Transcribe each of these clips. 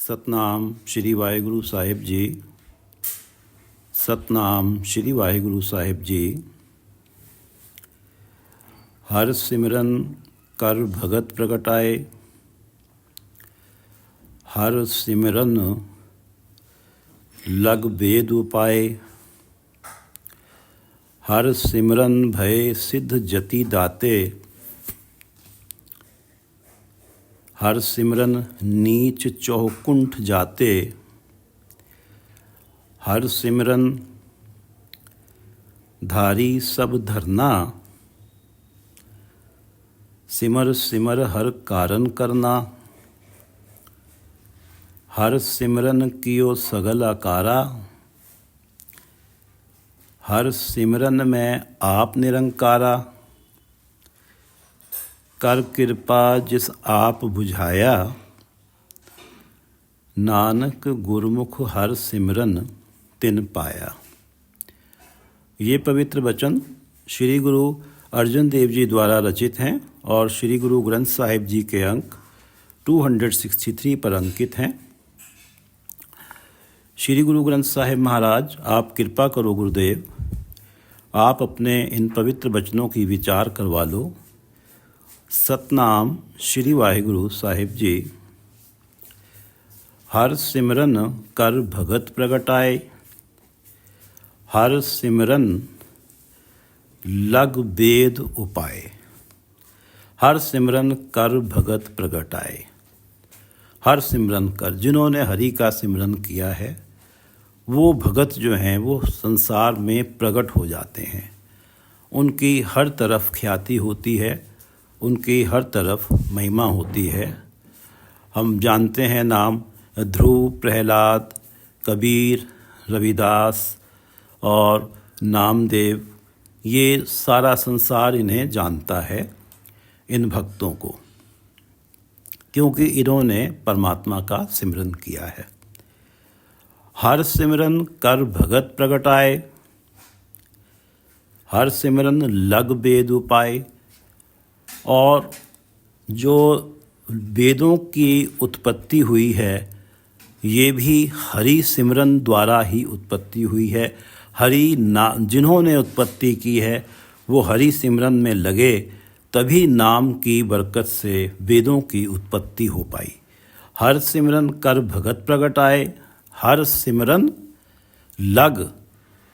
ਸਤਨਾਮ ਸ਼੍ਰੀ ਵਾਹਿਗੁਰੂ ਸਾਹਿਬ ਜੀ। ਸਤਨਾਮ ਸ਼੍ਰੀ ਵਾਹਿਗੁਰੂ ਸਾਹਿਬ ਜੀ। ਹਰ ਸਿਮਰਨ ਕਰ ਭਗਤ ਪ੍ਰਗਟਾਏ, ਹਰ ਸਿਮਰਨ ਲਗ ਬੇਦ ਉਪਾਏ, ਹਰ ਸਿਮਰਨ ਭਏ ਸਿੱਧ ਜਤੀ ਦਾਤੇ, हर सिमरन नीच चौकुंठ जाते, हर सिमरन धारी सब धरना, सिमर सिमर हर कारण करना, हर सिमरन कियो सगल आकारा, हर सिमरन में आप निरंकारा, कर कृपा जिस आप बुझाया, नानक गुरमुख हर सिमरन तिन पाया। ये पवित्र वचन श्री गुरु अर्जन देव जी द्वारा रचित हैं और श्री गुरु ग्रंथ साहिब जी के अंक 263 पर अंकित हैं। श्री गुरु ग्रंथ साहिब महाराज, आप कृपा करो गुरुदेव, आप अपने इन पवित्र वचनों की विचार करवा लो। सतनाम श्री वाहिगुरु साहिब जी। हर सिमरन कर भगत प्रगटाए, हर सिमरन लग बेद उपाय, हर सिमरन कर भगत प्रगटाए। हर सिमरन कर, जिन्होंने हरि का सिमरन किया है वो भगत जो हैं वो संसार में प्रकट हो जाते हैं। उनकी हर तरफ ख्याति होती है, उनकी हर तरफ महिमा होती है। हम जानते हैं नाम ध्रुव, प्रहलाद, कबीर, रविदास और नामदेव, ये सारा संसार इन्हें जानता है, इन भक्तों को, क्योंकि इन्होंने परमात्मा का सिमरन किया है। हर सिमरन कर भगत प्रगटाए, हर सिमरन लग बेद उपाय। और जो वेदों की उत्पत्ति हुई है ये भी हरि सिमरन द्वारा ही उत्पत्ति हुई है। जिन्होंने उत्पत्ति की है वो हरि सिमरन में लगे, तभी नाम की बरकत से वेदों की उत्पत्ति हो पाई। हर सिमरन कर भगत प्रगटाए, हर सिमरन लग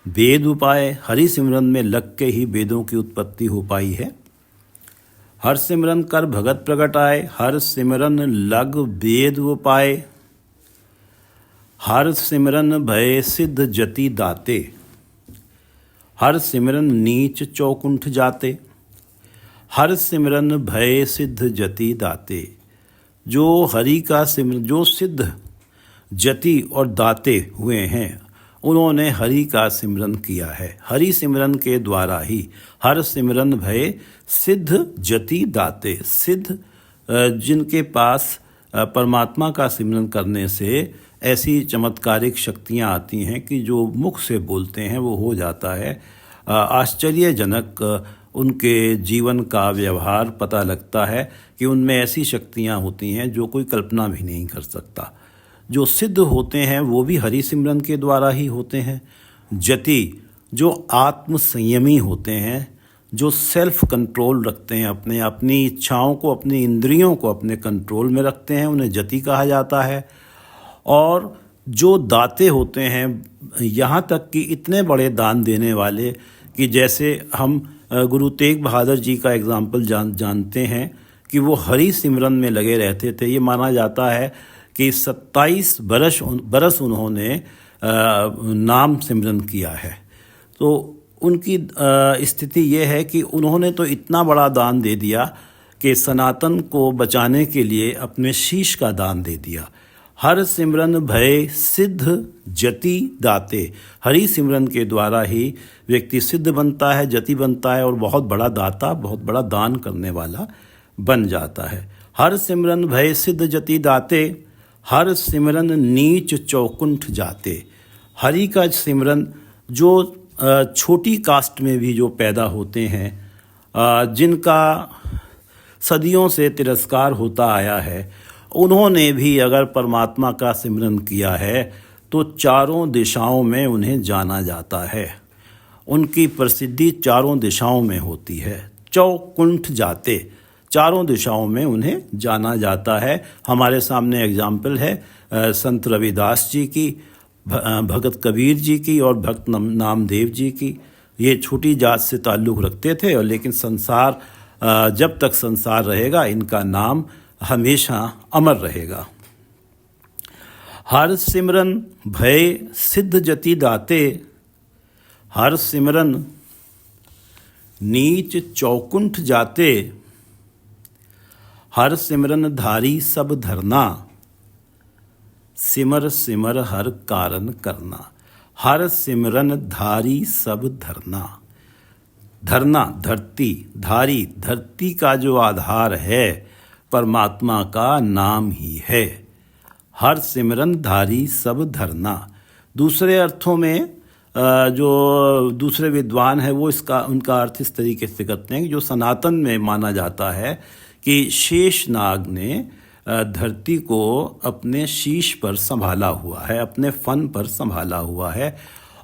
वेद उपाय। हरि सिमरन में लग के ही वेदों की उत्पत्ति हो पाई है। हर सिमरन कर भगत प्रगटाए, हर सिमरन लग वेद उपाय, हर सिमरन भय सिद्ध जति दाते, हर सिमरन नीच चौकुंठ जाते, हर सिमरन भय सिद्ध जति दाते। जो हरि का सिमरन, जो सिद्ध जति और दाते हुए हैं उन्होंने हरि का सिमरन किया है। हरि सिमरन के द्वारा ही हर सिमरन भय सिद्ध जति दाते। सिद्ध जिनके पास परमात्मा का सिमरन करने से ऐसी चमत्कारिक शक्तियाँ आती हैं कि जो मुख से बोलते हैं वो हो जाता है। आश्चर्यजनक उनके जीवन का व्यवहार पता लगता है कि उनमें ऐसी शक्तियाँ होती हैं जो कोई कल्पना भी नहीं कर सकता। जो सिद्ध होते हैं वो भी हरि सिमरन के द्वारा ही होते हैं। जति, जो आत्म संयमी होते हैं, जो सेल्फ कंट्रोल रखते हैं, अपनी इच्छाओं को, अपनी इंद्रियों को अपने कंट्रोल में रखते हैं, उन्हें जति कहा जाता है। और जो दाते होते हैं, यहाँ तक कि इतने बड़े दान देने वाले कि जैसे हम गुरु तेग बहादुर जी का एग्जाम्पल जानते हैं कि वो हरि सिमरन में लगे रहते थे। ये माना जाता है कि 27 बरस उन्होंने नाम सिमरन किया है। तो उनकी स्थिति ये है कि उन्होंने तो इतना बड़ा दान दे दिया कि सनातन को बचाने के लिए अपने शीश का दान दे दिया। हर सिमरन भय सिद्ध जति दाते। हरि सिमरन के द्वारा ही व्यक्ति सिद्ध बनता है, जति बनता है और बहुत बड़ा दाता, बहुत बड़ा दान करने वाला बन जाता है। हर सिमरन भय सिद्ध जति दाते, हर सिमरन नीच चौकुंठ जाते। हरि का सिमरन जो छोटी कास्ट में भी जो पैदा होते हैं, जिनका सदियों से तिरस्कार होता आया है, उन्होंने भी अगर परमात्मा का सिमरन किया है तो चारों दिशाओं में उन्हें जाना जाता है। उनकी प्रसिद्धि चारों दिशाओं में होती है। चौकुंठ जाते, चारों दिशाओं में उन्हें जाना जाता है। हमारे सामने एग्जाम्पल है संत रविदास जी की, भगत कबीर जी की और भक्त नामदेव जी की। ये छोटी जात से ताल्लुक़ रखते थे, और लेकिन संसार, जब तक संसार रहेगा इनका नाम हमेशा अमर रहेगा। हर सिमरन भय सिद्ध जति दाते, हर सिमरन नीच चौकुंठ जाते, हर सिमरन धारी सब धरना, सिमर सिमर हर कारण करना। हर सिमरन धारी सब धरना। धरना धरती, धारी धरती का जो आधार है परमात्मा का नाम ही है। हर सिमरन धारी सब धरना। दूसरे अर्थों में जो दूसरे विद्वान है वो उनका अर्थ इस तरीके से करते हैं कि जो सनातन में माना जाता है कि शेषनाग ने धरती को अपने शीश पर संभाला हुआ है, अपने फन पर संभाला हुआ है,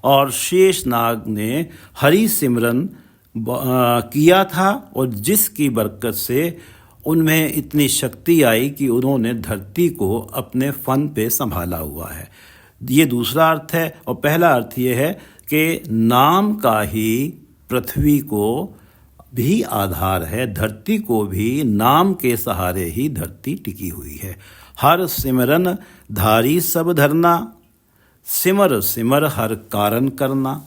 और शेषनाग ने हरि सिमरन किया था, और जिसकी बरकत से उनमें इतनी शक्ति आई कि उन्होंने धरती को अपने फन पे संभाला हुआ है। ये दूसरा अर्थ है। और पहला अर्थ ये है कि नाम का ही पृथ्वी को भी आधार है, धरती को भी नाम के सहारे ही धरती टिकी हुई है। हर सिमरन धारी सब धरना, सिमर सिमर हर कारण करना।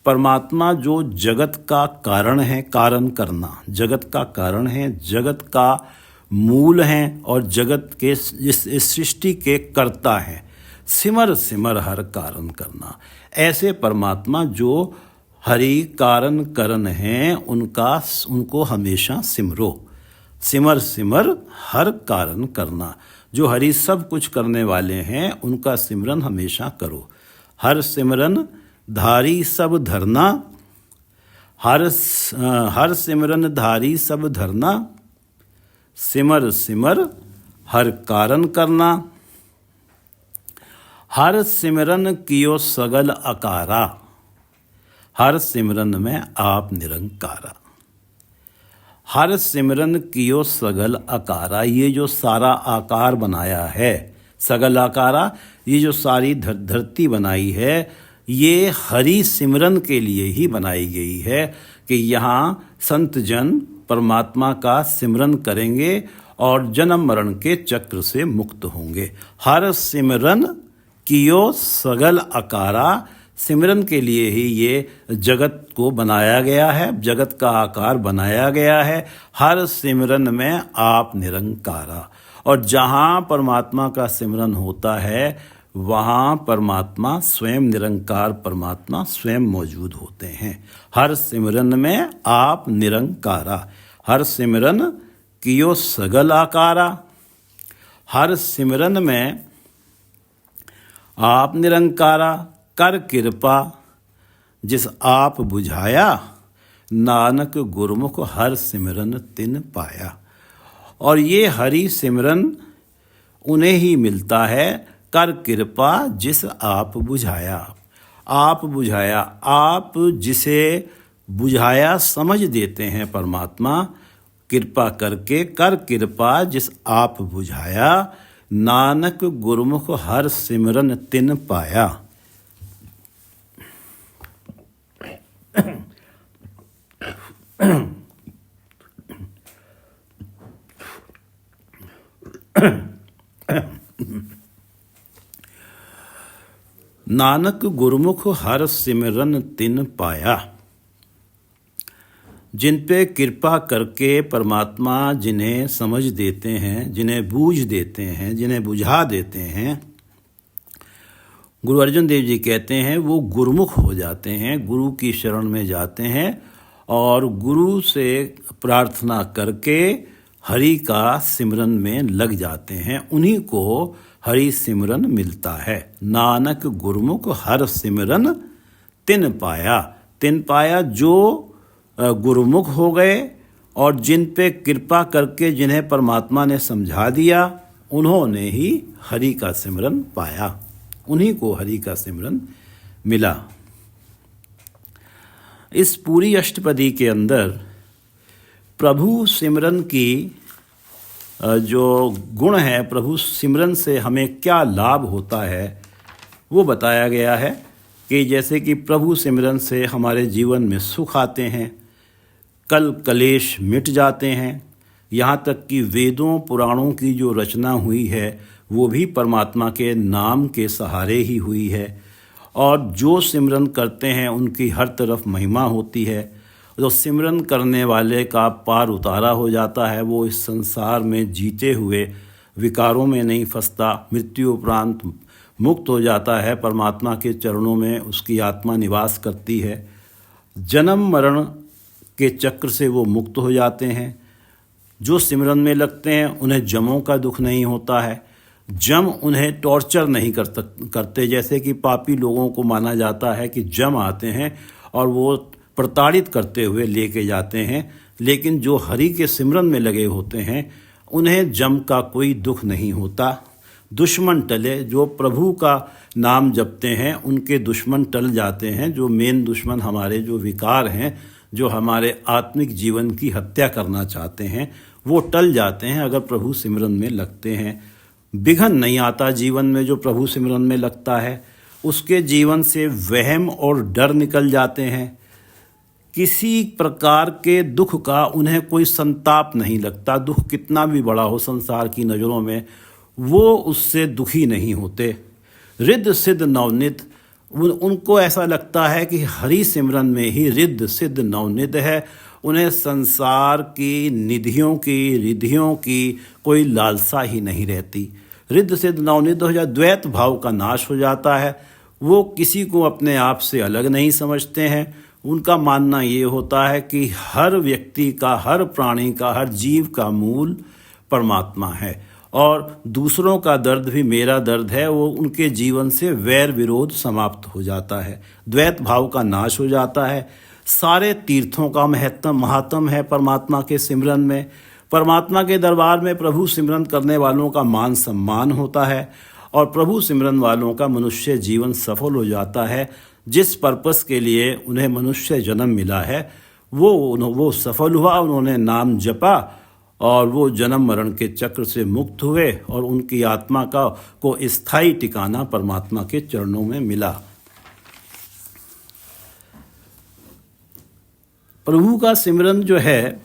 परमात्मा जो जगत का कारण है, कारण करना, जगत का कारण है, जगत का मूल है, और जगत के इस सृष्टि के कर्ता हैं। सिमर सिमर हर कारण करना। ऐसे परमात्मा जो हरि कारण करण हैं उनको हमेशा सिमरो। सिमर सिमर हर कारण करना। जो हरि सब कुछ करने वाले हैं उनका सिमरन हमेशा करो। हर सिमरन धारी सब धरना, हर सिमरन धारी सब धरना, सिमर सिमर हर कारण करना। हर सिमरन कियो सगल अकारा, हर सिमरन में आप निरंकारा। हर सिमरन कियो सगल अकारा, ये जो सारा आकार बनाया है, सगल आकारा, ये जो सारी धरती बनाई है, ये हरि सिमरन के लिए ही बनाई गई है कि यहाँ संत जन परमात्मा का सिमरन करेंगे और जन्म मरण के चक्र से मुक्त होंगे। हर सिमरन कियो सगल अकारा, सिमरन के लिए ही ये जगत को बनाया गया है, जगत का आकार बनाया गया है। हर सिमरन में आप निरंकारा। और जहाँ परमात्मा का सिमरन होता है वहाँ परमात्मा स्वयं, निरंकार परमात्मा स्वयं मौजूद होते हैं। हर सिमरन में आप निरंकारा, हर सिमरन कियो सगल आकारा। हर सिमरन में आप निरंकारा, कर कृपा जिस आप बुझाया, नानक गुरमुख हर सिमरन तिन पाया। और ये हरि सिमरन उन्हें ही मिलता है, कर कृपा जिस आप बुझाया। आप बुझाया, आप जिसे बुझाया समझ देते हैं परमात्मा कृपा करके। कर कृपा जिस आप बुझाया, नानक गुरमुख हर सिमरन तिन पाया। नानक गुरमुख हर सिमरन तिन पाया। जिन पे कृपा करके परमात्मा जिन्हें समझ देते हैं, जिन्हें बूझ देते हैं, जिन्हें बुझा देते हैं, गुरु अर्जुन देव जी कहते हैं वो गुरुमुख हो जाते हैं, गुरु की शरण में जाते हैं और गुरु से प्रार्थना करके हरि का सिमरन में लग जाते हैं। उन्हीं को हरि सिमरन मिलता है। नानक गुरमुख हर सिमरन तिन पाया। तिन पाया जो गुरुमुख हो गए और जिन पे कृपा करके जिन्हें परमात्मा ने समझा दिया, उन्होंने ही हरि का सिमरन पाया, उन्हीं को हरि का सिमरन मिला। इस पूरी अष्टपदी के अंदर प्रभु सिमरन की जो गुण है, प्रभु सिमरन से हमें क्या लाभ होता है, वो बताया गया है कि जैसे कि प्रभु सिमरन से हमारे जीवन में सुख आते हैं, कल कलेश मिट जाते हैं, यहाँ तक कि वेदों पुराणों की जो रचना हुई है वो भी परमात्मा के नाम के सहारे ही हुई है। और जो सिमरन करते हैं उनकी हर तरफ महिमा होती है। जो सिमरन करने वाले का पार उतारा हो जाता है, वो इस संसार में जीते हुए विकारों में नहीं फंसता, मृत्यु उपरांत मुक्त हो जाता है, परमात्मा के चरणों में उसकी आत्मा निवास करती है। जन्म मरण के चक्र से वो मुक्त हो जाते हैं। जो सिमरन में लगते हैं उन्हें जमों का दुख नहीं होता है, जम उन्हें टॉर्चर नहीं करते। जैसे कि पापी लोगों को माना जाता है कि जम आते हैं और वो प्रताड़ित करते हुए लेके जाते हैं, लेकिन जो हरि के सिमरन में लगे होते हैं उन्हें जम का कोई दुख नहीं होता। दुश्मन टले, जो प्रभु का नाम जपते हैं उनके दुश्मन टल जाते हैं। जो मेन दुश्मन हमारे जो विकार हैं, जो हमारे आत्मिक जीवन की हत्या करना चाहते हैं, वो टल जाते हैं अगर प्रभु सिमरन में लगते हैं। विघन नहीं आता जीवन में जो प्रभु सिमरन में लगता है, उसके जीवन से वहम और डर निकल जाते हैं। किसी प्रकार के दुख का उन्हें कोई संताप नहीं लगता। दुख कितना भी बड़ा हो संसार की नज़रों में, वो उससे दुखी नहीं होते। रिद्ध सिद्ध नवनिध, उनको ऐसा लगता है कि हरि सिमरन में ही रिद्ध सिद्ध नवनिध है। उन्हें संसार की निधियों की रिधियों की कोई लालसा ही नहीं रहती। रिद्ध सिद्ध नवनिध हो जाए, द्वैत भाव का नाश हो जाता है। वो किसी को अपने आप से अलग नहीं समझते हैं। उनका मानना ये होता है कि हर व्यक्ति का, हर प्राणी का, हर जीव का मूल परमात्मा है और दूसरों का दर्द भी मेरा दर्द है। वो उनके जीवन से वैर विरोध समाप्त हो जाता है, द्वैत भाव का नाश हो जाता है। सारे तीर्थों का महात्म है परमात्मा के सिमरन में। परमात्मा के दरबार में प्रभु सिमरन करने वालों का मान सम्मान होता है और प्रभु सिमरन वालों का मनुष्य जीवन सफल हो जाता है। जिस पर्पस के लिए उन्हें मनुष्य जन्म मिला है वो सफल हुआ। उन्होंने नाम जपा और वो जन्म मरण के चक्र से मुक्त हुए और उनकी आत्मा को स्थायी ठिकाना परमात्मा के चरणों में मिला। प्रभु का सिमरन जो है,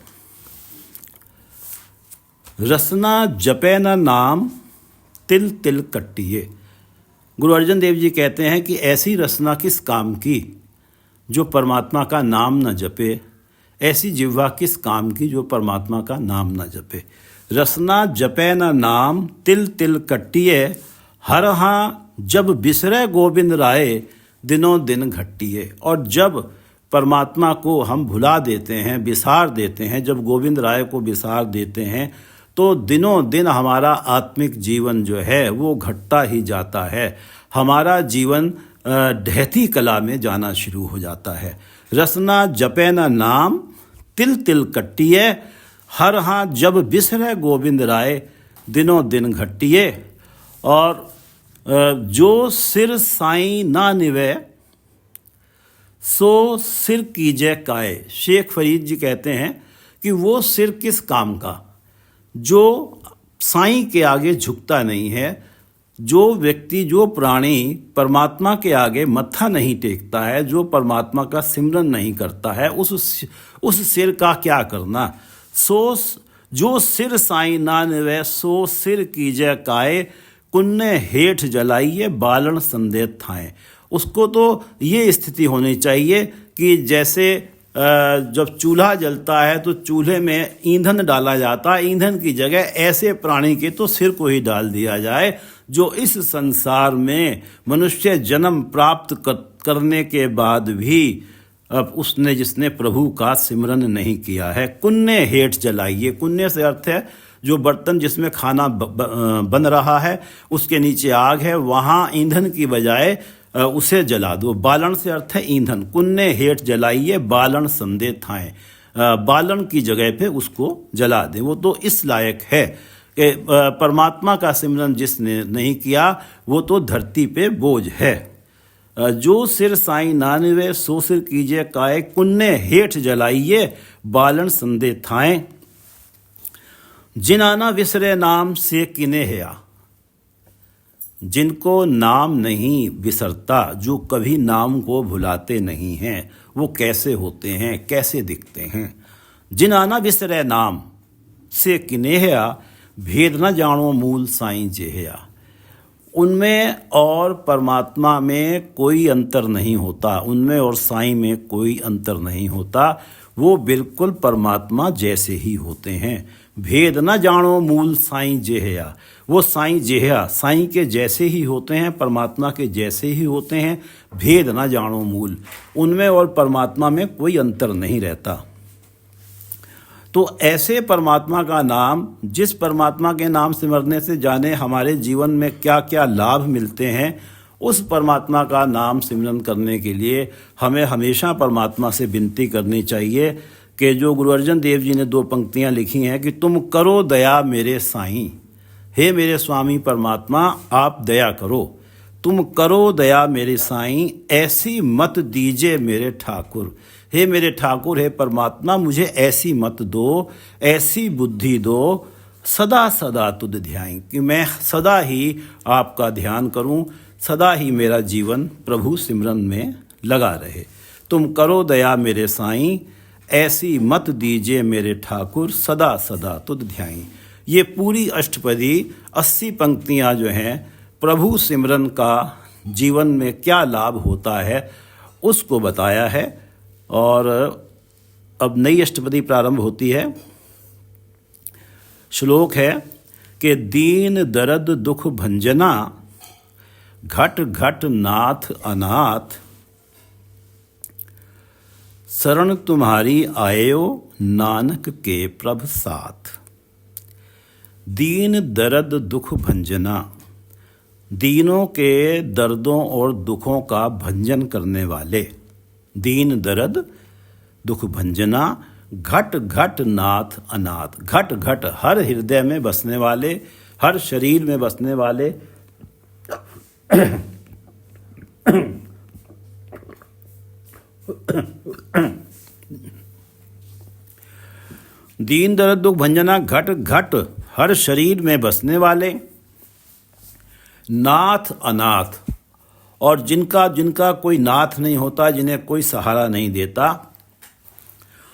रसना जपे न नाम तिल तिल कट्टिए। गुरु अर्जन देव जी कहते हैं कि ऐसी रसना किस काम की जो परमात्मा का नाम न जपे, ऐसी जिह्वा किस काम की जो परमात्मा का नाम न जपे। रसना जपे न नाम तिल तिल कट्टिए, हर हाँ जब बिसरे गोविंद राय दिनों दिन घट्टिए। और जब परमात्मा को हम भुला देते हैं, बिसार देते हैं, जब गोविंद राय को बिसार देते हैं तो दिनों दिन हमारा आत्मिक जीवन जो है वो घटता ही जाता है। हमारा जीवन ढहती कला में जाना शुरू हो जाता है। रसना जपे न नाम तिल तिल कट्टिए, हर हाँ जब बिसरे गोविंद राय दिनों दिन घट्टिए। और जो सिर साईं ना निवे सो सिर कीजे काए। शेख फरीद जी कहते हैं कि वो सिर किस काम का जो साईं के आगे झुकता नहीं है। जो व्यक्ति, जो प्राणी परमात्मा के आगे मत्था नहीं टेकता है, जो परमात्मा का सिमरन नहीं करता है, उस सिर का क्या करना। सो जो सिर साईं ना निवे सो सिर कीजे काए, कुन्ने हेठ जलाइए बालन संदेह थाए। उसको तो ये स्थिति होनी चाहिए कि जैसे जब चूल्हा जलता है तो चूल्हे में ईंधन डाला जाता है, ईंधन की जगह ऐसे प्राणी के तो सिर को ही डाल दिया जाए जो इस संसार में मनुष्य जन्म प्राप्त करने के बाद भी अब जिसने प्रभु का सिमरन नहीं किया है। कुन्ने हेठ जलाइए, कुन्ने से अर्थ है जो बर्तन जिसमें खाना बन रहा है उसके नीचे आग है, वहाँ ईंधन की बजाय उसे जला दो। बालन से अर्थ है ईंधन। कुन्ने हेठ जलाइए बालन संदेह थाएं, बालन की जगह पे उसको जला दें। वो तो इस लायक है। कि परमात्मा का सिमरन जिसने नहीं किया वो तो धरती पे बोझ है। जो सिर साईं नानिवे सो सिर कीजिए काए, कुन्ने हेठ जलाइए बालन संदे थाएं। जिनाना विसरे नाम से किने हया, जिनको नाम नहीं बिसरता, जो कभी नाम को भुलाते नहीं हैं, वो कैसे होते हैं, कैसे दिखते हैं। जिनाना विसरे नाम से किनेहया, भेद न जानो मूल साईं जेहया। उनमें और परमात्मा में कोई अंतर नहीं होता, उनमें और साईं में कोई अंतर नहीं होता, वो बिल्कुल परमात्मा जैसे ही होते हैं। भेद न जानो मूल साईं जेहया, वो साईं जेहया साईं के जैसे ही होते हैं, परमात्मा के जैसे ही होते हैं। भेद न जानो मूल, उनमें और परमात्मा में कोई अंतर नहीं रहता। तो ऐसे परमात्मा का नाम, जिस परमात्मा के नाम सिमरने से जाने हमारे जीवन में क्या क्या लाभ मिलते हैं, उस परमात्मा का नाम सिमरन करने के लिए हमें हमेशा परमात्मा से विनती करनी चाहिए कि जो गुरु अर्जन देव जी ने 2 पंक्तियां लिखी हैं कि तुम करो दया मेरे साईं, हे मेरे स्वामी परमात्मा आप दया करो। तुम करो दया मेरे साईं, ऐसी मत दीजिए मेरे ठाकुर। हे मेरे ठाकुर, हे परमात्मा, मुझे ऐसी मत दो, ऐसी बुद्धि दो, सदा सदा तुद ध्यान, कि मैं सदा ही आपका ध्यान करूं, सदा ही मेरा जीवन प्रभु सिमरन में लगा रहे। तुम करो दया मेरे साईं, ऐसी मत दीजिए मेरे ठाकुर, सदा सदा तुद ध्यान। ये पूरी अष्टपदी 80 पंक्तियां जो हैं, प्रभु सिमरन का जीवन में क्या लाभ होता है उसको बताया है। और अब नई अष्टपदी प्रारंभ होती है। श्लोक है कि दीन दर्द दुख भंजना, घट घट नाथ अनाथ, शरण तुम्हारी आयो नानक के प्रभ साथ। दीन दर्द दुख भंजना, दीनों के दर्दों और दुखों का भंजन करने वाले। दीन दर्द दुख भंजना, घट घट नाथ अनाथ। घट घट हर हृदय में बसने वाले, हर शरीर में बसने वाले। दीन दर्द दुख भंजना, घट घट हर शरीर में बसने वाले, नाथ अनाथ, और जिनका कोई नाथ नहीं होता, जिन्हें कोई सहारा नहीं देता,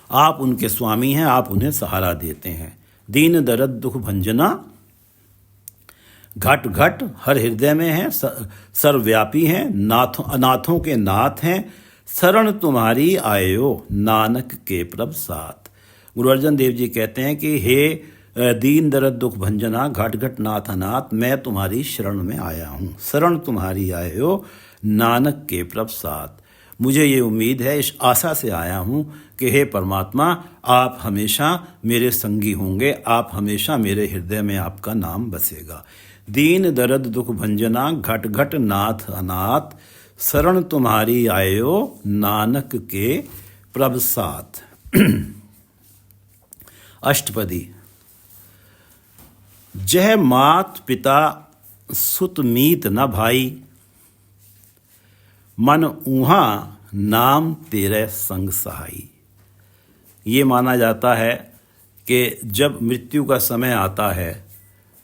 आप उनके स्वामी हैं, आप उन्हें सहारा देते हैं। दीन दर्द दुख भंजना, घट घट हर हृदय में है, सर्वव्यापी हैं, अनाथों के नाथ हैं। शरण तुम्हारी आयो नानक के प्रभ साथ। गुरु अर्जन देव जी कहते हैं कि हे दीन दर्द दुख भंजना, घट घट नाथ अनाथ, मैं तुम्हारी शरण में आया हूँ। शरण तुम्हारी आयो नानक के प्रभ साथ। मुझे ये उम्मीद है, इस आशा से आया हूँ कि हे परमात्मा, आप हमेशा मेरे संगी होंगे, आप हमेशा मेरे हृदय में आपका नाम बसेगा। दीन दर्द दुख भंजना, घट घट नाथ अनाथ, शरण तुम्हारी आयो नानक के प्रभ साथ। अष्टपदी। जह मात पिता सुत मीत न भाई, मन ऊहा नाम तेरे संग सहाई। ये माना जाता है कि जब मृत्यु का समय आता है,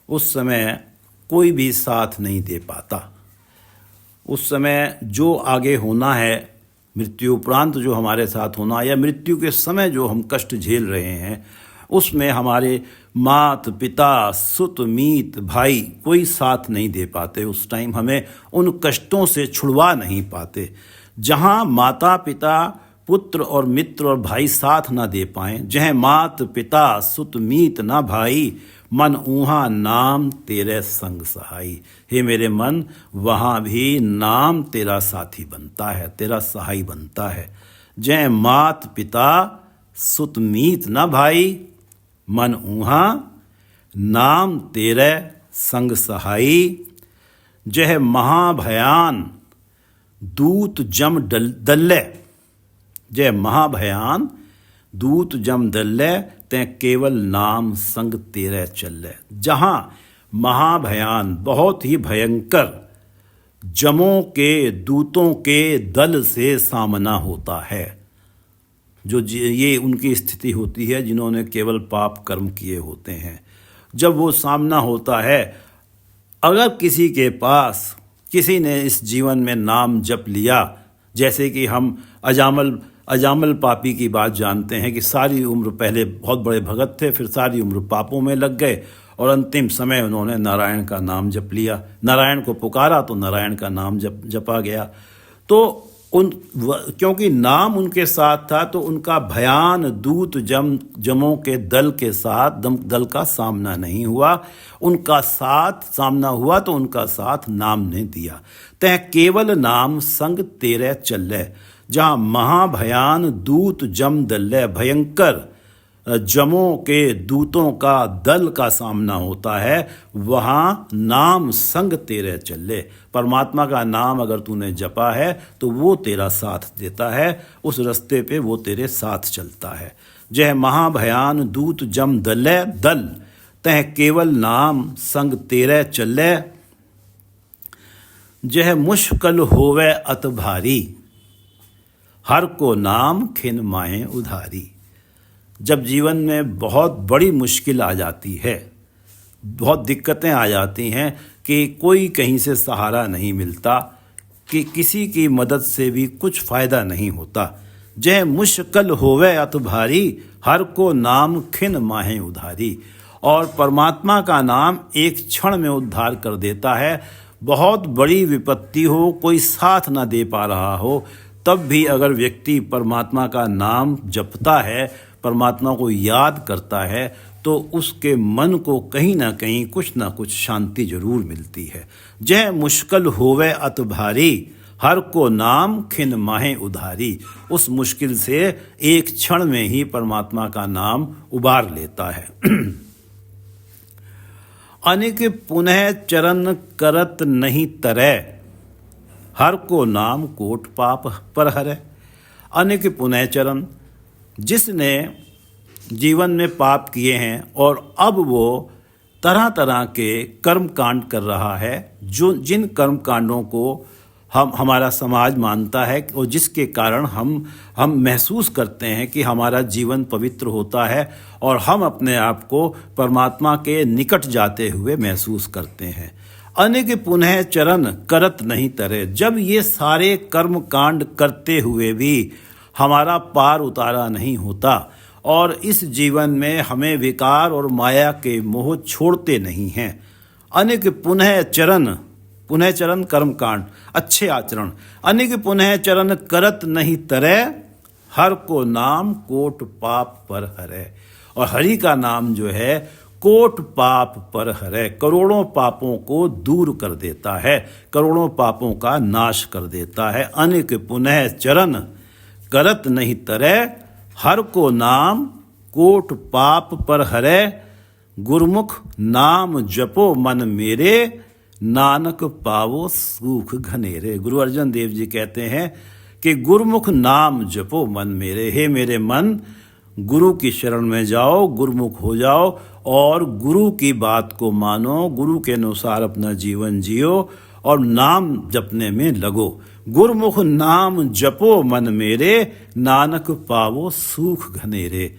उस समय कोई भी साथ नहीं दे पाता। उस समय जो आगे होना है, मृत्यु उपरांत जो हमारे साथ होना, या मृत्यु के समय जो हम कष्ट झेल रहे हैं, उसमें हमारे मात पिता सुत मीत भाई कोई साथ नहीं दे पाते। उस टाइम हमें उन कष्टों से छुड़वा नहीं पाते। जहाँ माता पिता पुत्र और मित्र और भाई साथ ना दे पाएं, जहाँ मात पिता सुत मीत ना भाई, मन ऊहा नाम तेरे संग सहाई। हे मेरे मन, वहाँ भी नाम तेरा साथी बनता है, तेरा सहाई बनता है। जय मात पिता सुत मीत न भाई, मन ऊहा नाम तेरे संग सहाई। जह महाभयान दूत जम दल्ले, जय महाभयान दूत जम दल्ले, ते केवल नाम संग तेरे चले। जहाँ महाभयान बहुत ही भयंकर जमों के दूतों के दल से सामना होता है, जो ये उनकी स्थिति होती है जिन्होंने केवल पाप कर्म किए होते हैं। जब वो सामना होता है, अगर किसी के पास किसी ने इस जीवन में नाम जप लिया, जैसे कि हम अजामल पापी की बात जानते हैं कि सारी उम्र पहले बहुत बड़े भगत थे, फिर सारी उम्र पापों में लग गए और अंतिम समय उन्होंने नारायण का नाम जप लिया, नारायण को पुकारा तो नारायण का नाम जपा गया। तो क्योंकि नाम उनके साथ था तो उनका भयान दूत जमों के दल के साथ दल का सामना नहीं हुआ, उनका साथ सामना हुआ तो उनका साथ नाम ने दिया। तह केवल नाम संग तेरे चले। जहाँ महाभयान दूत जम दल, भयंकर जमों के दूतों का दल का सामना होता है, वहाँ नाम संग तेरे चले। परमात्मा का नाम अगर तूने जपा है तो वो तेरा साथ देता है, उस रास्ते पे वो तेरे साथ चलता है। जय महाभयान दूत जम दले दल, तह केवल नाम संग तेरे चले। जह मुश्किल होवे अत भारी, हर को नाम खिन माए उधारी। जब जीवन में बहुत बड़ी मुश्किल आ जाती है, बहुत दिक्कतें आ जाती हैं कि कोई कहीं से सहारा नहीं मिलता, कि किसी की मदद से भी कुछ फ़ायदा नहीं होता। जय मुश्किल होवे अत भारी, हर को नाम खिन माहे उधारी। और परमात्मा का नाम एक क्षण में उद्धार कर देता है। बहुत बड़ी विपत्ति हो, कोई साथ ना दे पा रहा हो, तब भी अगर व्यक्ति परमात्मा का नाम जपता है, परमात्मा को याद करता है, तो उसके मन को कहीं ना कहीं कुछ ना कुछ शांति जरूर मिलती है। जय मुश्किल होवे अत भारी, हर को नाम खिन माहे उधारी। उस मुश्किल से एक क्षण में ही परमात्मा का नाम उबार लेता है। अनिक पुनः चरण करत नहीं तरै, हर को नाम कोट पाप पर हरै। अनिक पुनः चरण, जिसने जीवन में पाप किए हैं और अब वो तरह तरह के कर्म कांड कर रहा है, जिन कर्म कांडों को हमारा समाज मानता है और जिसके कारण हम महसूस करते हैं कि हमारा जीवन पवित्र होता है और हम अपने आप को परमात्मा के निकट जाते हुए महसूस करते हैं। अनेक पुनः चरण करत नहीं तरे। जब ये सारे कर्म कांड करते हुए भी हमारा पार उतारा नहीं होता और इस जीवन में हमें विकार और माया के मोह छोड़ते नहीं हैं। अनेक पुनः चरण कर्म कांड, अच्छे आचरण। अनेक पुनः चरण करत नहीं तरे, हर को नाम कोट पाप पर हरै। और हरि का नाम जो है कोट पाप पर हरै, करोड़ों पापों को दूर कर देता है, करोड़ों पापों का नाश कर देता है। अनेक पुनः चरण करत नहीं तरै, हर को नाम कोट पाप पर हरै। गुरमुख नाम जपो मन मेरे, नानक पावो सुख घनेरे। गुरु अर्जन देव जी कहते हैं कि गुरुमुख नाम जपो मन मेरे। हे मेरे मन, गुरु की शरण में जाओ, गुरुमुख हो जाओ और गुरु की बात को मानो, गुरु के अनुसार अपना जीवन जियो और नाम जपने में लगो। गुरुमुख नाम जपो मन मेरे, नानक पावो सुख घनेरे।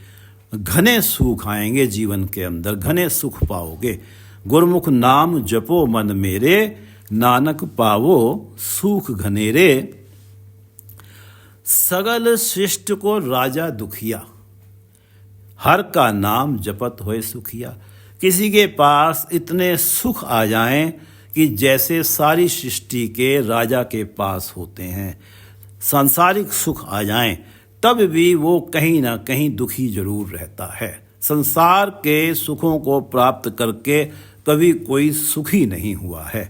घने सुख आएंगे जीवन के अंदर, घने सुख पाओगे। गुरुमुख नाम जपो मन मेरे, नानक पावो सुख घनेरे। सगल शिष्ट को राजा दुखिया, हर का नाम जपत होए सुखिया। किसी के पास इतने सुख आ जाएं कि जैसे सारी सृष्टि के राजा के पास होते हैं, सांसारिक सुख आ जाएं, तब भी वो कहीं ना कहीं दुखी जरूर रहता है। संसार के सुखों को प्राप्त करके कभी कोई सुखी नहीं हुआ है।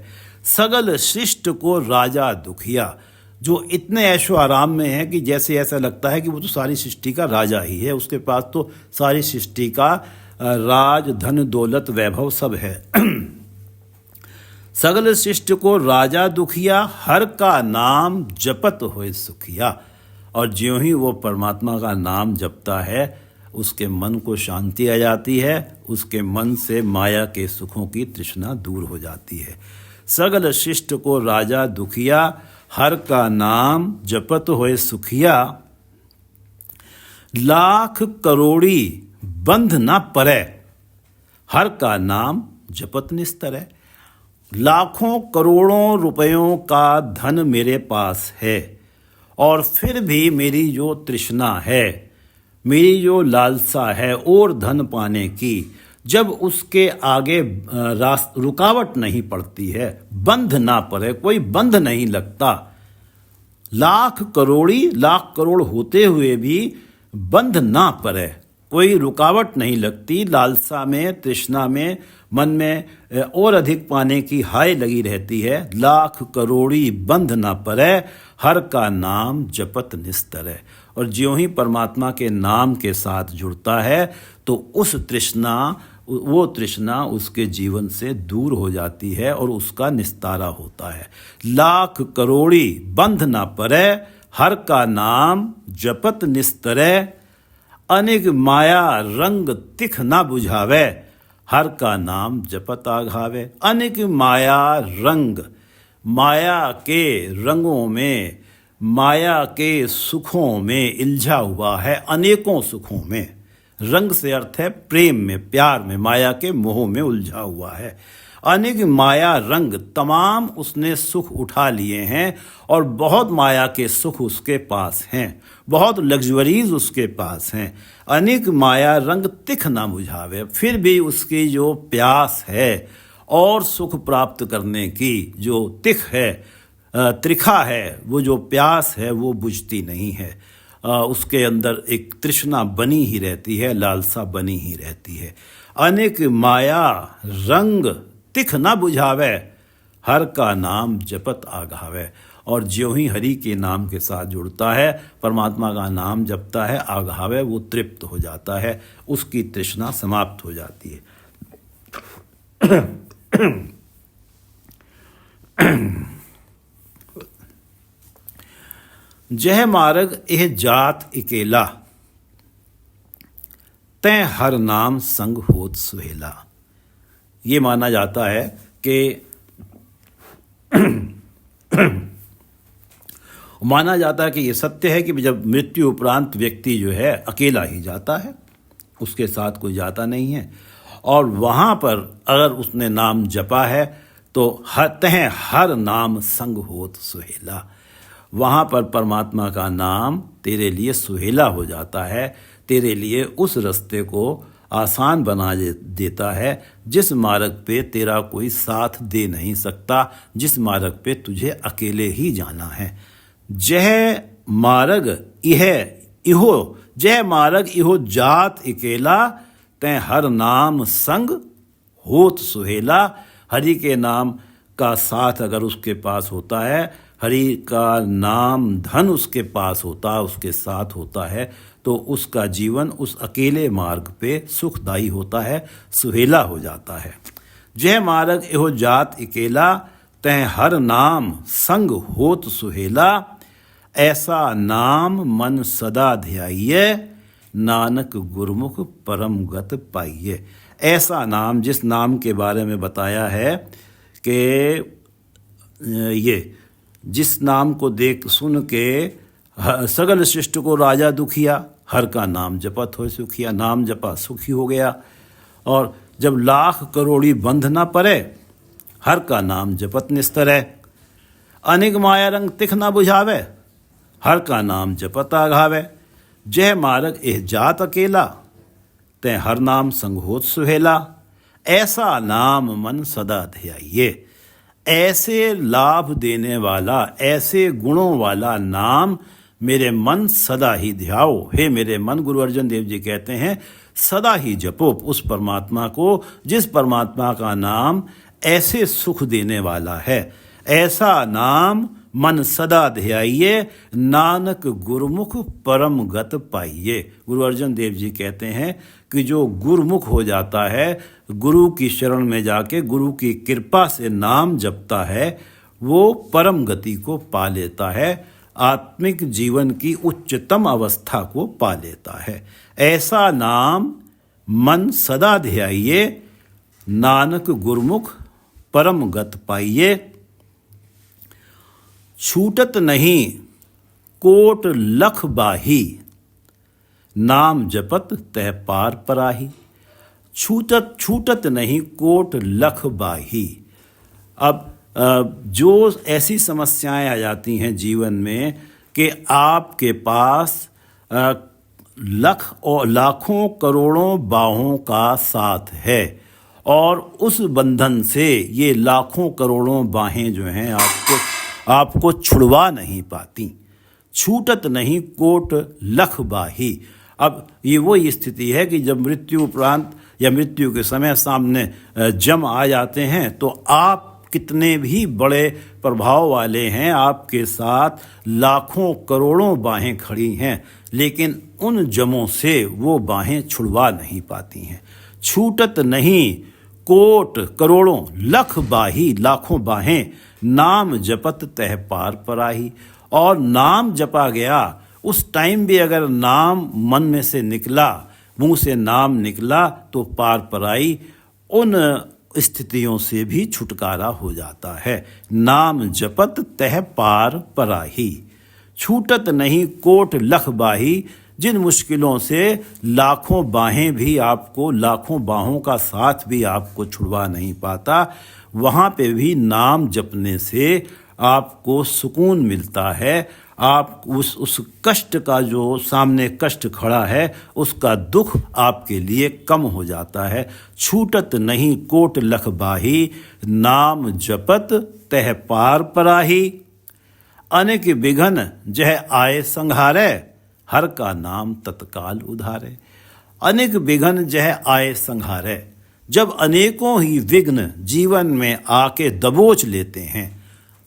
सगल शिष्ट को राजा दुखिया, जो इतने ऐशो आराम में है कि जैसे ऐसा लगता है कि वो तो सारी सृष्टि का राजा ही है, उसके पास तो सारी सृष्टि का राज धन दौलत वैभव सब है। सगल शिष्ट को राजा दुखिया, हर का नाम जपत होए सुखिया। और ज्यों ही वो परमात्मा का नाम जपता है, उसके मन को शांति आ जाती है, उसके मन से माया के सुखों की तृष्णा दूर हो जाती है। सगल शिष्ट को राजा दुखिया, हर का नाम जपत होए सुखिया। लाख करोड़ी बंध न परै, हर का नाम जपत निस्तरै। लाखों करोड़ों रुपयों का धन मेरे पास है और फिर भी मेरी जो तृष्णा है, मेरी जो लालसा है और धन पाने की, जब उसके आगे रुकावट नहीं पड़ती है, बंध ना पड़े, कोई बंध नहीं लगता। लाख करोड़ होते हुए भी बंध ना पड़े, कोई रुकावट नहीं लगती। लालसा में, तृष्णा में, मन में और अधिक पाने की हाय लगी रहती है। लाख करोड़ी बंध ना पड़े, हर का नाम जपत निस्तरै। और ज्यों ही परमात्मा के नाम के साथ जुड़ता है तो वो तृष्णा उसके जीवन से दूर हो जाती है और उसका निस्तारा होता है। लाख करोड़ी बंध ना पड़े, हर का नाम जपत निस्तरै। अनेक माया रंग तिख ना बुझावे, हर का नाम जपत आघावे। अनेक माया रंग, माया के रंगों में, माया के सुखों में इल्झा हुआ है, अनेकों सुखों में। रंग से अर्थ है प्रेम में, प्यार में, माया के मोह में उलझा हुआ है। अनेक माया रंग, तमाम उसने सुख उठा लिए हैं और बहुत माया के सुख उसके पास हैं, बहुत लग्जरीज उसके पास हैं। अनेक माया रंग तिख ना बुझावे, फिर भी उसकी जो प्यास है और सुख प्राप्त करने की जो तिख है, त्रिखा है, वो जो प्यास है वो बुझती नहीं है। उसके अंदर एक तृष्णा बनी ही रहती है, लालसा बनी ही रहती है। अनेक माया रंग तिख ना बुझावे, हर का नाम जपत आघावे। और ज्यों ही हरि के नाम के साथ जुड़ता है, परमात्मा का नाम जपता है, आघावे, वो तृप्त हो जाता है, उसकी तृष्णा समाप्त हो जाती है। जह मार्ग एह जात इकेला, तै हर नाम संग होत सुहेला। ये माना जाता है कि माना जाता है कि ये सत्य है कि जब मृत्यु उपरांत व्यक्ति जो है अकेला ही जाता है, उसके साथ कोई जाता नहीं है। और वहाँ पर अगर उसने नाम जपा है तो तह हर नाम संग होत सुहेला। वहाँ पर परमात्मा का नाम तेरे लिए सुहेला हो जाता है, तेरे लिए उस रास्ते को आसान बना देता है जिस मार्ग पे तेरा कोई साथ दे नहीं सकता, जिस मार्ग पे तुझे अकेले ही जाना है। जह मार्ग इहो जात इकेला, तै हर नाम संग होत सुहेला। हरि के नाम का साथ अगर उसके पास होता है, हरि का नाम धन उसके पास होता है, उसके साथ होता है, तो उसका जीवन उस अकेले मार्ग पे सुखदायी होता है, सुहेला हो जाता है। जह मार्ग इहो जात इकेला, तै हर नाम संग होत सुहेला। ऐसा नाम मन सदा ध्याइये, नानक गुरमुख परम गत पाइये। ऐसा नाम, जिस नाम के बारे में बताया है कि ये जिस नाम को देख सुन के सगल शिष्ट को राजा दुखिया, हर का नाम जपत हो सुखिया। नाम जपा सुखी हो गया। और जब लाख करोड़ी बंध ना पड़े, हर का नाम जपत निस्तरै। अनेक माया रंग तिख ना बुझावे, हर का नाम जपत आघावे। जह मार्ग एह जात अकेला, तै हर नाम संग होत सुहेला। ऐसा नाम मन सदा ध्याइये। ऐसे लाभ देने वाला, ऐसे गुणों वाला नाम मेरे मन सदा ही ध्याओ। हे मेरे मन, गुरु अर्जन देव जी कहते हैं, सदा ही जपो उस परमात्मा को, जिस परमात्मा का नाम ऐसे सुख देने वाला है। ऐसा नाम मन सदा ध्याइये, नानक गुरुमुख परम गत पाइये। गुरु अर्जन देव जी कहते हैं कि जो गुरुमुख हो जाता है, गुरु की शरण में जाके गुरु की कृपा से नाम जपता है, वो परम गति को पा लेता है, आत्मिक जीवन की उच्चतम अवस्था को पा लेता है। ऐसा नाम मन सदा ध्याइये, नानक गुरमुख परम गत पाइये। छूटत नहीं कोट लख बाही, नाम जपत तह पार पराही। छूटत नहीं कोट लख बाही। अब जो ऐसी समस्याएं आ जाती हैं जीवन में कि आपके पास लाखों करोड़ों बाहों का साथ है और उस बंधन से ये लाखों करोड़ों बाहें जो हैं आपको छुड़वा नहीं पाती। छूटत नहीं कोट लख बाही। अब ये वही स्थिति है कि जब मृत्यु उपरांत या मृत्यु के समय सामने जम आ जाते हैं तो आप कितने भी बड़े प्रभाव वाले हैं, आपके साथ लाखों करोड़ों बाहें खड़ी हैं, लेकिन उन जमों से वो बाहें छुड़वा नहीं पाती हैं। छूटत नहीं कोट करोड़ों लख बाही, लाखों बाहें, नाम जपत तह पार पराही। और नाम जपा गया, उस टाइम भी अगर नाम मन में से निकला, मुंह से नाम निकला, तो पार पराई उन स्थितियों से भी छुटकारा हो जाता है। नाम जपत तह पार पराही। छूटत नहीं कोट लख बाही। जिन मुश्किलों से लाखों बाहें भी आपको, लाखों बाहों का साथ भी आपको छुड़वा नहीं पाता, वहाँ पे भी नाम जपने से आपको सुकून मिलता है। आप उस कष्ट का, जो सामने कष्ट खड़ा है, उसका दुख आपके लिए कम हो जाता है। छूटत नहीं कोट लख बाही, नाम जपत तह पार पराही। अनेक विघन जह आए संघारे, हर का नाम तत्काल उधारे। अनेक विघन जह आए संघारे। जब अनेकों ही विघ्न जीवन में आके दबोच लेते हैं,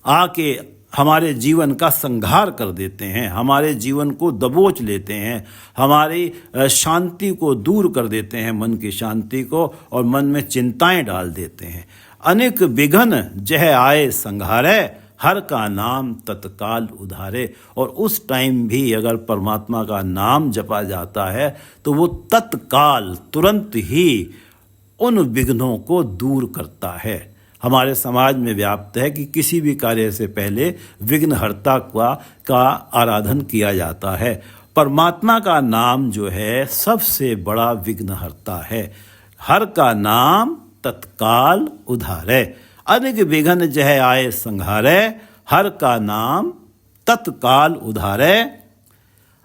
आके हमारे जीवन का संहार कर देते हैं, हमारे जीवन को दबोच लेते हैं, हमारी शांति को दूर कर देते हैं, मन की शांति को, और मन में चिंताएं डाल देते हैं। अनेक विघन जह आए संघारे, हर का नाम तत्काल उधारे। और उस टाइम भी अगर परमात्मा का नाम जपा जाता है तो वो तत्काल, तुरंत ही उन विघ्नों को दूर करता है। हमारे समाज में व्याप्त है कि किसी भी कार्य से पहले विघ्नहर्ता का आराधन किया जाता है। परमात्मा का नाम जो है सबसे बड़ा विघ्नहर्ता है। हर का नाम तत्काल उधारे। अनेक विघ्न जह आए संघारे, हर का नाम तत्काल उधारे।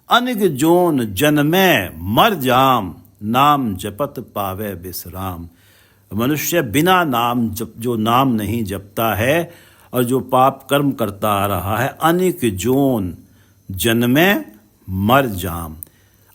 अनेक जोन जन्मे मर जाम, नाम जपत पावे विश्राम। मनुष्य बिना नाम जो नाम नहीं जपता है और जो पाप कर्म करता आ रहा है, अनेक जोन जन्मे मर जाम,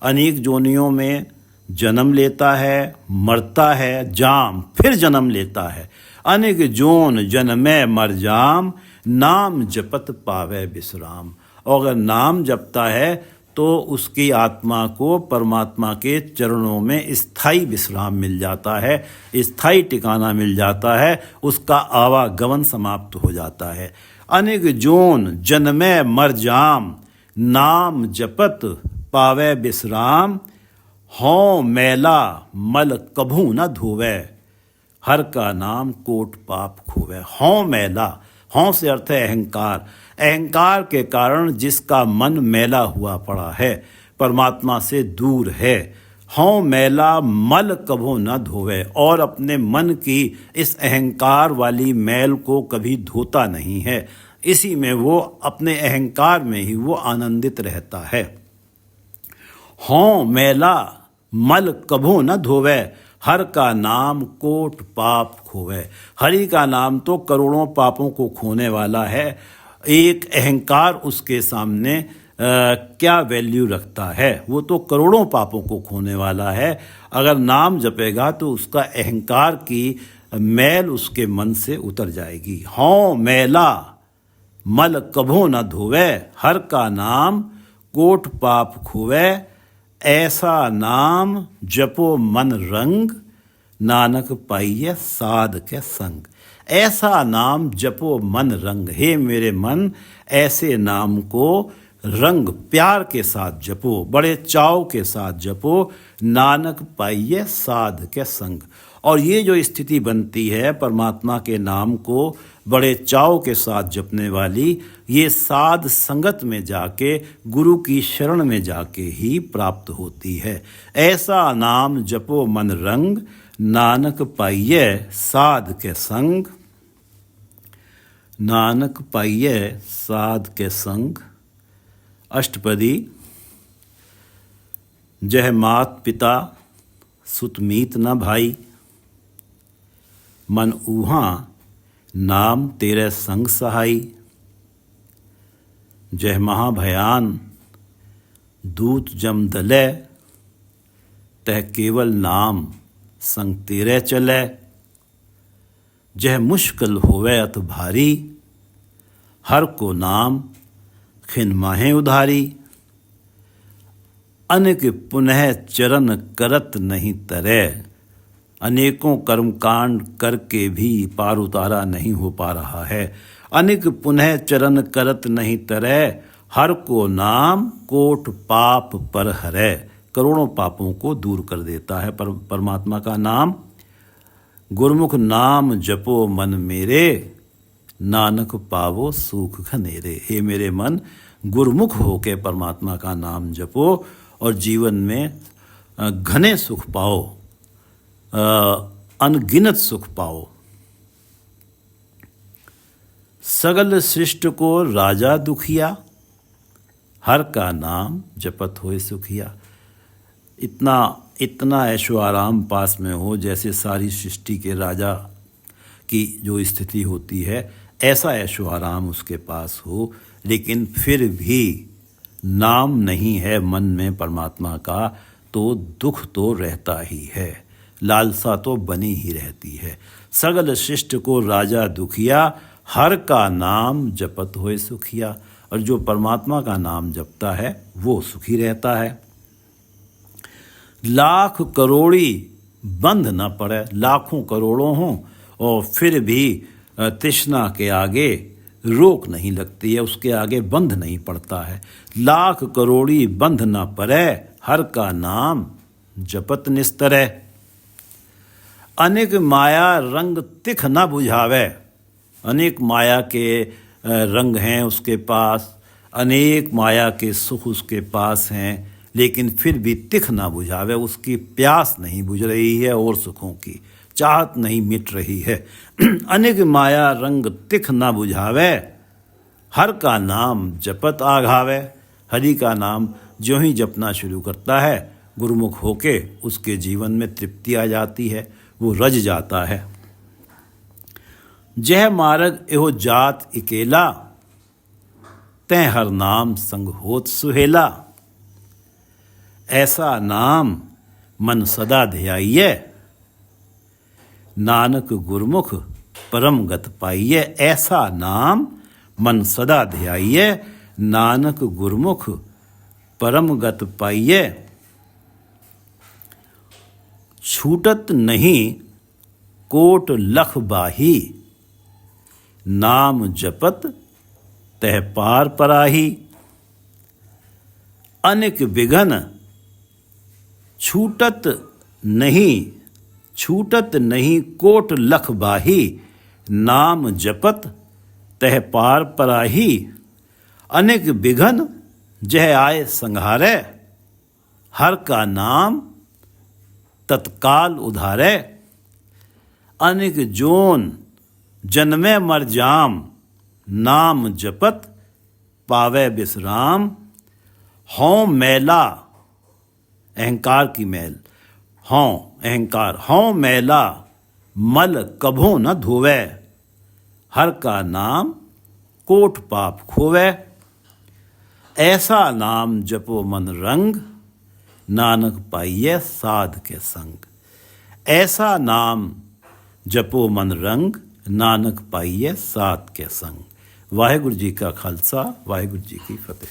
अनेक जोनियों में जन्म लेता है, मरता है, जाम फिर जन्म लेता है। अनेक जोन जन्मे मर जाम, नाम जपत पावे विश्राम। और अगर नाम जपता है तो उसकी आत्मा को परमात्मा के चरणों में स्थायी विश्राम मिल जाता है, स्थायी ठिकाना मिल जाता है, उसका आवागमन समाप्त हो जाता है। अनेक जोन जन्मे मर जाम, नाम जपत पावे विश्राम। हों मैला मल कभू न धोवे, हर का नाम कोट पाप खोवे। हों मैला, हों से अर्थ है अहंकार। अहंकार के कारण जिसका मन मैला हुआ पड़ा है, परमात्मा से दूर है, हों मैला मल कभो न धोवे, और अपने मन की इस अहंकार वाली मैल को कभी धोता नहीं है। इसी में वो अपने अहंकार में ही वो आनंदित रहता है। हों मैला मल कभो न धोवे, हर का नाम कोट पाप खोवे। हरि का नाम तो करोड़ों पापों को खोने वाला है। एक अहंकार उसके सामने क्या वैल्यू रखता है, वो तो करोड़ों पापों को खोने वाला है। अगर नाम जपेगा तो उसका अहंकार की मैल उसके मन से उतर जाएगी। हों मैला मल कभो न धोवे, हर का नाम कोट पाप खोवे। ऐसा नाम जपो मन रंग, नानक पाइये साध के संग। ऐसा नाम जपो मन रंग। हे मेरे मन, ऐसे नाम को रंग प्यार के साथ जपो, बड़े चाव के साथ जपो, नानक पाइये साध के संग। और ये जो स्थिति बनती है परमात्मा के नाम को बड़े चाव के साथ जपने वाली, ये साध संगत में जाके, गुरु की शरण में जाके ही प्राप्त होती है। ऐसा नाम जपो मन रंग, नानक पाइये साध के संग। नानक पाइये साध के संग। अष्टपदी। जह मात पिता सुत मीत न भाई, मन ऊहा नाम तेरे संग सहाई। जह महाभयान दूत जम दले, तह केवल नाम संग तेरे चले। जह मुश्किल होवे अत भारी, हर को नाम खिन माहे उधारी। अनेक पुनः चरण करत नहीं तरे, अनेकों कर्मकांड करके भी पार उतारा नहीं हो पा रहा है। अनेक पुनः चरण करत नहीं तरे, हर को नाम कोट पाप पर हरे। करोड़ों पापों को दूर कर देता है परमात्मा का नाम। गुरमुख नाम जपो मन मेरे, नानक पावो सुख घनेरे। हे मेरे मन, गुरमुख होके परमात्मा का नाम जपो और जीवन में घने सुख पाओ, अनगिनत सुख पाओ। सगल सृष्टि को राजा दुखिया, हर का नाम जपत होए सुखिया। इतना ऐशो आराम पास में हो जैसे सारी सृष्टि के राजा की जो स्थिति होती है, ऐसा ऐशो आराम उसके पास हो, लेकिन फिर भी नाम नहीं है मन में परमात्मा का, तो दुख तो रहता ही है, लालसा तो बनी ही रहती है। सगल शिष्ट को राजा दुखिया, हर का नाम जपत होए सुखिया। और जो परमात्मा का नाम जपता है वो सुखी रहता है। लाख करोड़ी बंध न पड़े, लाखों करोड़ों हों और फिर भी तृष्णा के आगे रोक नहीं लगती है, उसके आगे बंध नहीं पड़ता है। लाख करोड़ी बंध न पड़े, हर का नाम जपत निस्तरे। अनेक माया रंग तिख न बुझावे, अनेक माया के रंग हैं उसके पास, अनेक माया के सुख उसके पास हैं, लेकिन फिर भी तिख ना बुझावे, उसकी प्यास नहीं बुझ रही है और सुखों की चाहत नहीं मिट रही है। अनेक माया रंग तिख ना बुझावे, हर का नाम जपत आघावे। हरि का नाम जो ही जपना शुरू करता है, गुरुमुख होके उसके जीवन में तृप्ति आ जाती है, वो रज जाता है। जह मार्ग एहो जात इकेला, तै हर नाम संग होत सुहेला। ऐसा नाम मन सदा ध्याइये, नानक गुरमुख परम गत पाइये। ऐसा नाम मन सदा ध्याइये, नानक गुरमुख परम गत पाइये। छूटत नहीं कोट लख बाही, नाम जपत तह पार पराही। अनेक विघन छूटत नहीं कोट लख बाही, नाम जपत तह पार पराही। अनेक विघन जह आए संघारे, हर का नाम तत्काल उधारे। अनेक जोन जन्मे मर जाम, नाम जपत पावे विश्राम। हों मैला, अहंकार की मैल, हों अहंकार, हों मैला मल कभो न धोवे। हर का नाम कोट पाप खोवे। ऐसा नाम जपो मन रंग, नानक पाइये साध के संग। ऐसा नाम जपो मन रंग, नानक पाइये साध के संग। वाहिगुरु जी का खालसा, वाहिगुरु जी की फतेह।